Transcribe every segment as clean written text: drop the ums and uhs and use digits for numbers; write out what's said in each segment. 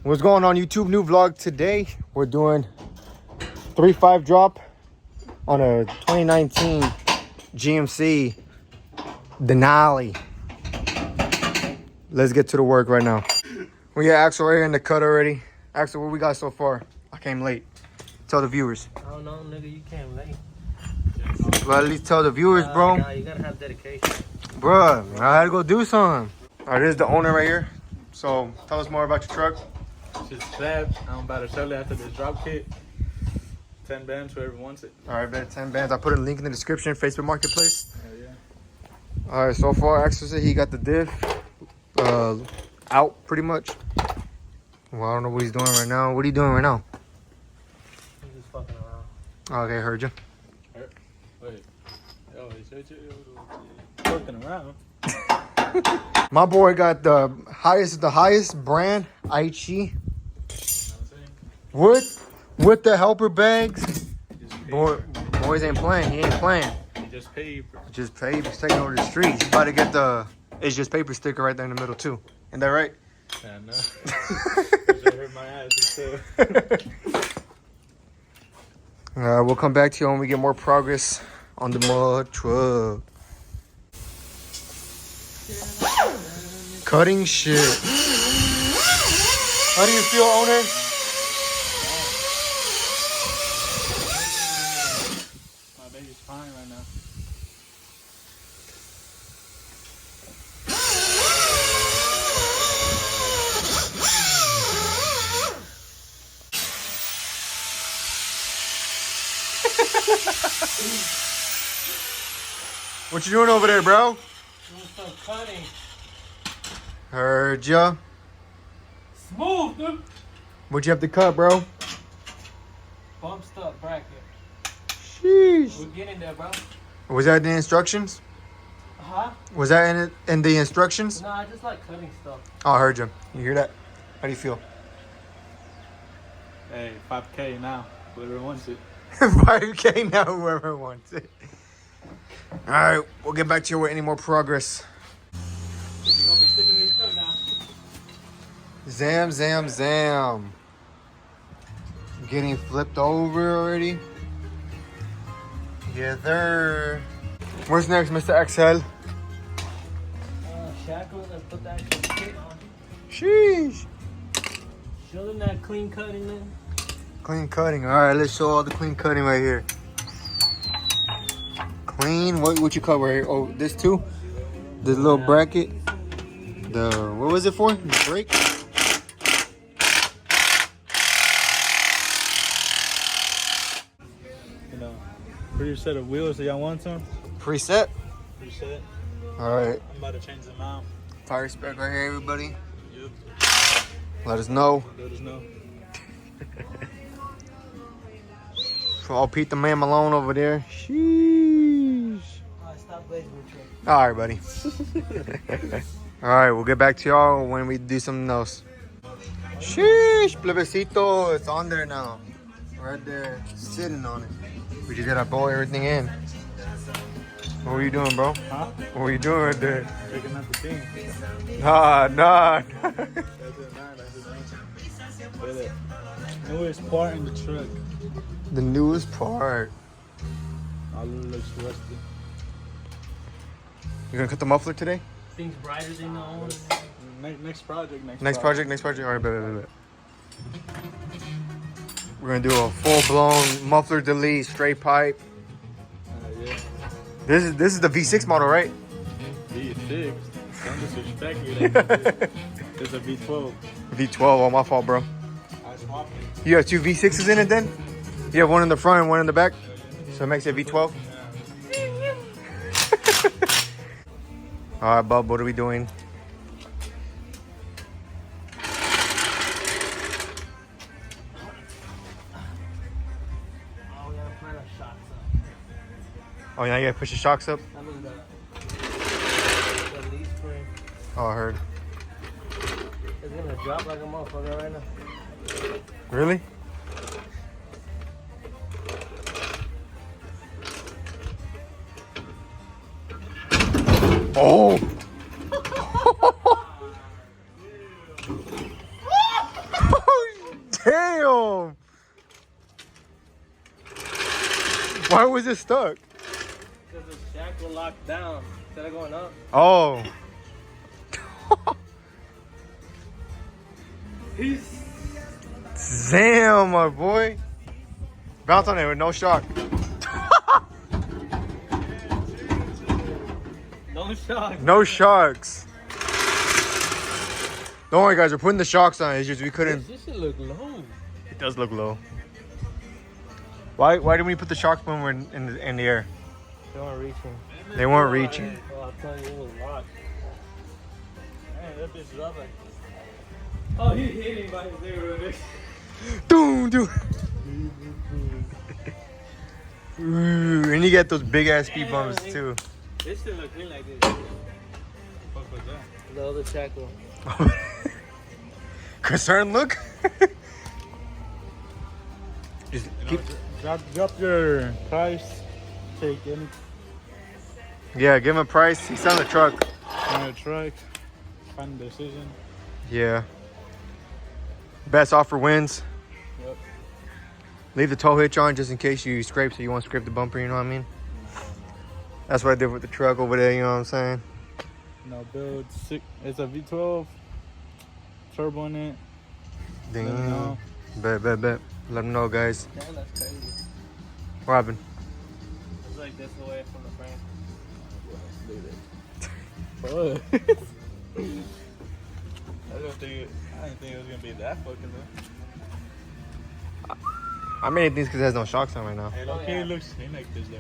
What's going on YouTube? New vlog today. We're doing 3.5 drop on a 2019 GMC Denali. Let's get to the work right now. We got Axel right here in the cut already. Axel, what we got so far? I came late. Tell the viewers. I don't know, nigga, you came late. Well, at least tell the viewers, bro. Nah, you gotta have dedication. Bruh, I had to go do something. All right, this is the owner right here. So tell us more about your truck. It's slabbed. I'm about to sell it after this drop kit. 10 bands, whoever wants it. All right, bet 10 bands. I'll put a link in the description, Facebook Marketplace. Hell yeah. All right, so far, Axel said he got the diff out pretty much. Well, I don't know what he's doing right now. What are you doing right now? He's just fucking around. Okay, heard you. Wait. Yo, fucking around. My boy got the highest brand, Aichi. With the helper bags. Boys ain't playing. He ain't playing. He just paper. Just paper. He's taking over the streets. He's about to get the It's Just Paper sticker right there in the middle too. Isn't that right? Yeah, no. That hurt my ass too. We'll come back to you when we get more progress on the mud truck. Cutting shit. How do you feel, owner? My baby's fine right now. What you doing over there, bro? Doing some cutting. Heard ya. Smooth, dude. What'd you have to cut, bro? Bumped up bracket. Sheesh. We're getting there, bro. Was that in the instructions? Huh? Was that in the instructions? No, I just like cutting stuff. Oh, I heard you. You hear that? How do you feel? Hey, 5K now. Whoever wants it. 5K now, whoever wants it. All right, we'll get back to you with any more progress. You gonna be sticking in your truck now? Zam, zam, zam. Getting flipped over already. Yeah, there. What's next, Mr. Axel? Shackles and put that shit on. Sheesh. Show them that clean cutting, man. Clean cutting. All right, let's show all the clean cutting right here. Clean. What you cut right here? Oh, this too. This little bracket. What was it for? The brake. You know, pretty set of wheels. Do y'all want some? Preset. Preset. All right. I'm about to change them out. Tire spec right here, everybody. Yep. Let us know. Let us know. So I'll Pete the man Malone over there. Sheesh. Alright, stop blazing your truck. All right, buddy. All right, we'll get back to y'all when we do something else. Sheesh, plebecito, it's on there now. Right there, sitting on it. We just gotta blow everything in. What were you doing, bro? Huh? What were you doing right there? Checking out the thing. Nah. That's it, nah, that's it. Newest part in the truck. The newest part. All looks rusty. You gonna cut the muffler today? Things brighter than the old. Next project. Next project. All right, bet. We're gonna do a full-blown muffler delete, straight pipe. Yeah. This is the V6 model, right? V6. Don't disrespect me. It's a V12. V12. Oh, my fault, bro. I swapped it. You have two V6s in it then? You have one in the front and one in the back? So it makes it V12? All right, bub, what are we doing? Oh, we gotta put the shocks up. Oh, now you gotta push the shocks up? I mean, the leaf spring. Oh, I heard. It's gonna drop like a motherfucker right now. Really? Oh! Damn! Why was it stuck? Because the shackle locked down instead of going up. Oh. Damn, my boy. Bounce on it with no shock. No shock. No shocks. Don't worry, guys. We're putting the shocks on. It's just we couldn't. This should look low. It does look low. Why didn't we put the shocks when we're in the air? They weren't reaching. They weren't reaching. Oh, I'm telling you, it was locked. Man, that bitch is up like. Oh, he hit him by his ear. Doom, doom. Ooh, and you get those big ass speed bumps too. This should look clean like this. Fuck was that? The other shackle. Concerned look. Just keep. Drop your price. Take any Yeah, give him a price. He's selling the truck. on a truck. Final decision. Yeah. Best offer wins. Yep. Leave the tow hitch on just in case you scrape, so you won't scrape the bumper, you know what I mean? That's what I did with the truck over there, you know what I'm saying? No, build six. It's a V12. Turbo in it. Let me Damn. know. Bet. Let them know, guys. Damn, that's crazy. What happened? It's like this away from the frame. What? I didn't think it was gonna be that fucking low. I made things because it has no shocks on right now. Hey, okay, it looks clean like this though.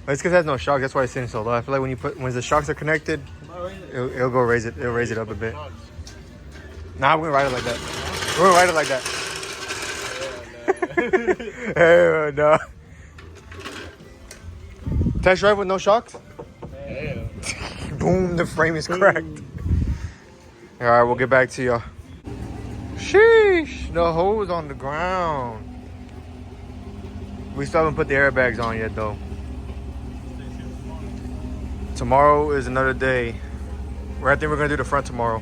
But it's because it has no shocks. That's why it's sitting so low. I feel like when the shocks are connected, it'll go raise it. It'll raise it up a bit. Nah, we're gonna ride it like that. We're gonna ride it like that. Hell no. Test drive with no shocks? Hell. Boom, the frame is cracked. All right, we'll get back to y'all. Sheesh, the hose on the ground. We still haven't put the airbags on yet though. Tomorrow is another day. I think we're gonna do the front tomorrow.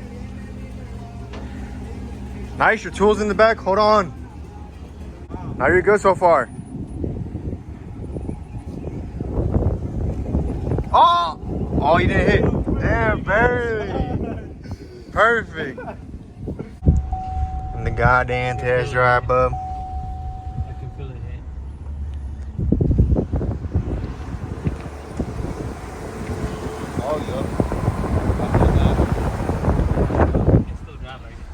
Nice, your tools in the back, hold on. Now you're good so far. Oh, you didn't hit. Damn, barely. Perfect. And the goddamn test drive, bub. I can feel it hit. Oh, yeah. It can still drive like this.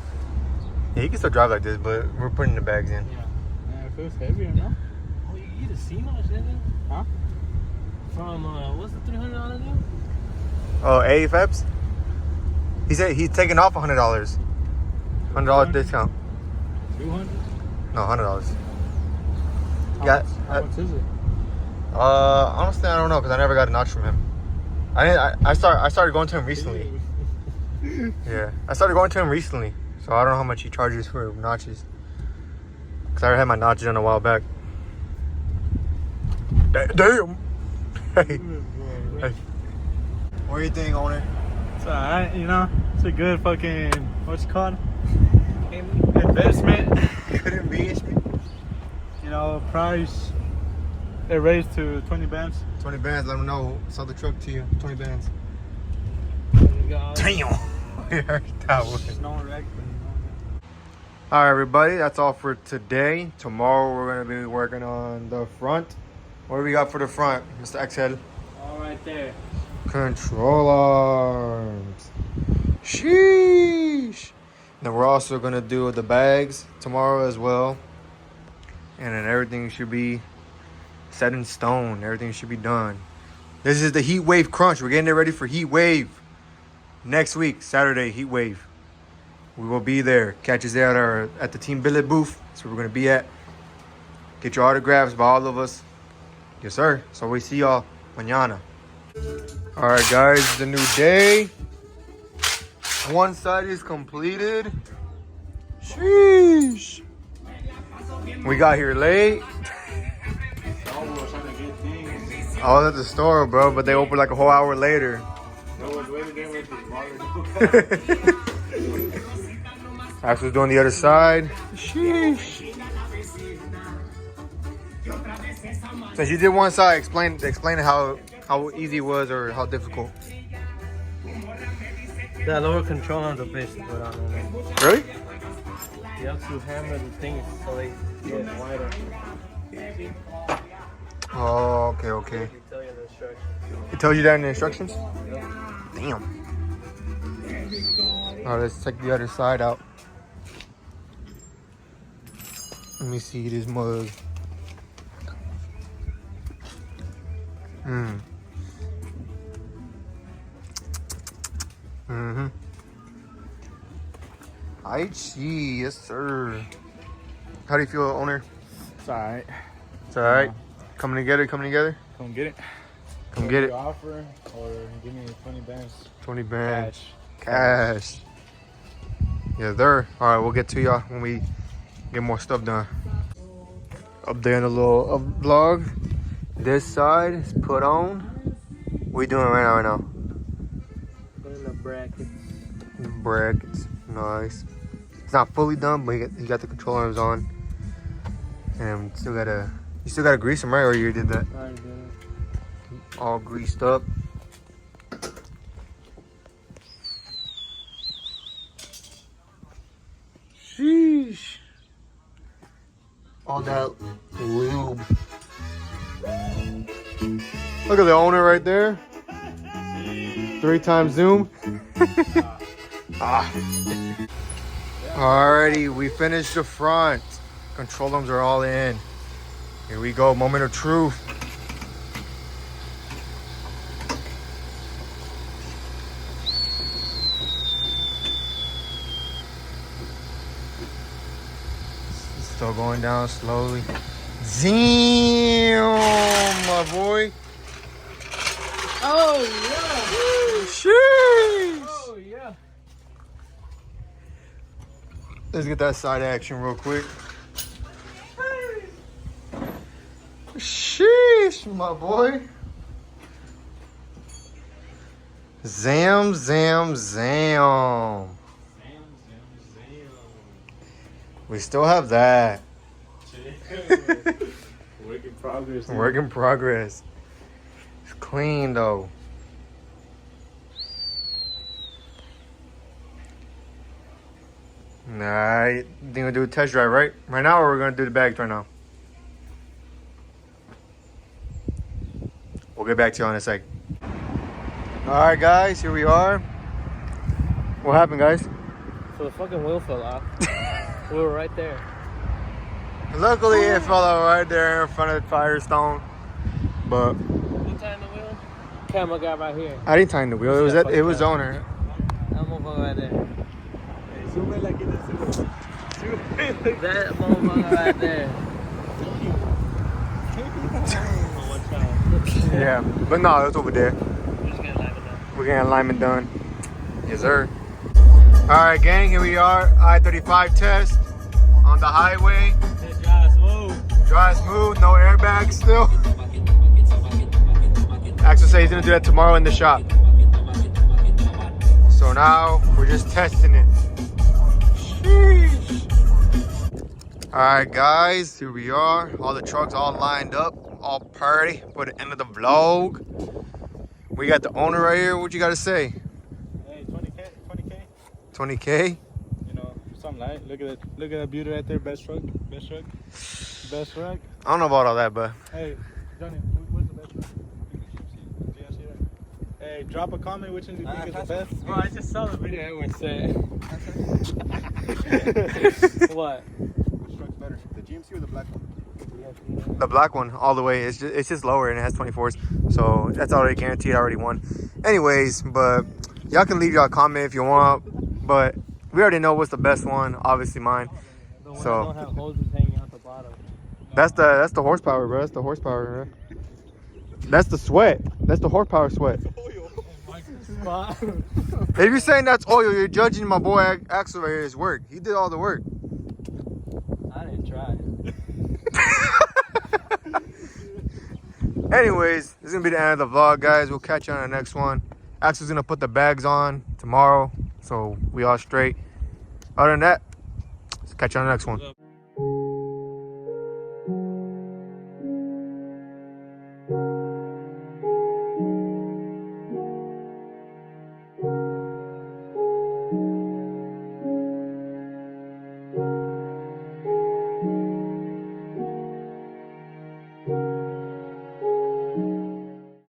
Yeah, you can still drive like this, but we're putting the bags in. Yeah. Man, it feels heavier now. Oh, you get a C-notch, didn't Huh? From, what's the $300 deal? Oh, A Feps? He said he's taking off $100. $100 discount. 200? No, $100. How Yeah. much? How much is it? Honestly, I don't know because I never got a notch from him. I started going to him recently. Yeah, I started going to him recently, so I don't know how much he charges for notches. Cause I already had my notches done a while back. Damn. Hey. What do you think, owner? It's alright, you know? It's a good fucking, what's it called? Investment. Couldn't be me. You know, price, it raised to 20 bands. 20 bands. Let them know. Sell the truck to you. 20 bands. God. Damn. That was. No one wrecked, but All right, everybody. That's all for today. Tomorrow we're gonna be working on the front. What do we got for the front, Mr. X-Head? All right there. Control arms. Sheesh. Then we're also gonna do the bags tomorrow as well. And then everything should be set in stone. Everything should be done. This is the Heat Wave Crunch. We're getting it ready for Heat Wave. Next week, Saturday, Heat Wave. We will be there. Catch us there at the Team Billet booth. That's where we're gonna be at. Get your autographs by all of us. Yes, sir. So we see y'all mañana. All right, guys, it's a new day. One side is completed. Sheesh. We got here late. I was at the store, bro, but they opened like a whole hour later. Axel's doing the other side. Sheesh. Since you did one side, explain how easy it was or how difficult. The lower control on the bitch to put on there. Really? You have to hammer the things so they get wider. Oh, okay. They tell you the instructions. It tells you that in the instructions? Yep. Damn. Alright, let's check the other side out. Let me see this mug. I see, yes sir. How do you feel, owner? It's alright. It's alright. Coming together. Come get it. Come get it. Offer or give me 20 bands. 20 bands. Cash. Yeah, sir. Alright, we'll get to y'all when we get more stuff done. Up there in the little vlog. This side is put on. What are you doing right now? Put in the brackets. Brackets. Nice. It's not fully done, but you got the control arms on. And you still gotta grease them, right? Or you did that? I did it. All greased up. Sheesh. All that lube. Look at the owner right there. 3 times zoom. Alrighty, we finished the front. Control arms are all in. Here we go, moment of truth. Still going down slowly. Damn, my boy. Oh yeah. Sheesh. Oh yeah. Let's get that side action real quick. Sheesh, my boy. Zam, zam, zam. We still have that. Work in progress. Work in progress. It's clean though. Nah, you think we'll do a test drive, right? Right now, or we're gonna do the bags right now? We'll get back to you in a sec. Alright guys, here we are. What happened, guys? So the fucking wheel fell off. We were right there. Luckily it fell out right there in front of Firestone. But You tying the wheel? Camera guy right here. I didn't time the wheel. It was owner. That motherfucker right there. Hey, zoom in like it is. That motherfucker right there. Yeah, but no, it's over there. We're just gonna line it up. We're getting alignment done. Yes, sir. Alright, gang, here we are. I-35 test on the highway. Dry smooth. Dry smooth, no airbags still. Axel said he's gonna do that tomorrow in the shop. So now we're just testing it. Sheesh. Alright guys, here we are. All the trucks all lined up, all party for the end of the vlog. We got the owner right here. What you gotta say? Hey, 20K. 20K? You know, something light. Look at that beauty right there. Best truck. I don't know about all that, but Hey, Johnny, what's the best truck? GMC, right? Hey, drop a comment. Which one do you think is the best? Bro, I just saw the video everyone said. What? Which truck's better, the GMC or the black one? the black one all the way. It's just lower and it has 24s. So that's already guaranteed. I already won. Anyways, but y'all can leave y'all comment if you want. But we already know what's the best one. Obviously mine. The one So- that don't have hoses hanging out the bottom. That's the horsepower, bro. That's the horsepower, bro. That's the sweat. That's the horsepower sweat. Spot. If you're saying that's oil, you're judging my boy Axel right here, his work. He did all the work. I didn't try. Anyways, this is gonna be the end of the vlog, guys. We'll catch you on the next one. Axel's gonna put the bags on tomorrow, so we all straight. Other than that, let's catch you on the next one.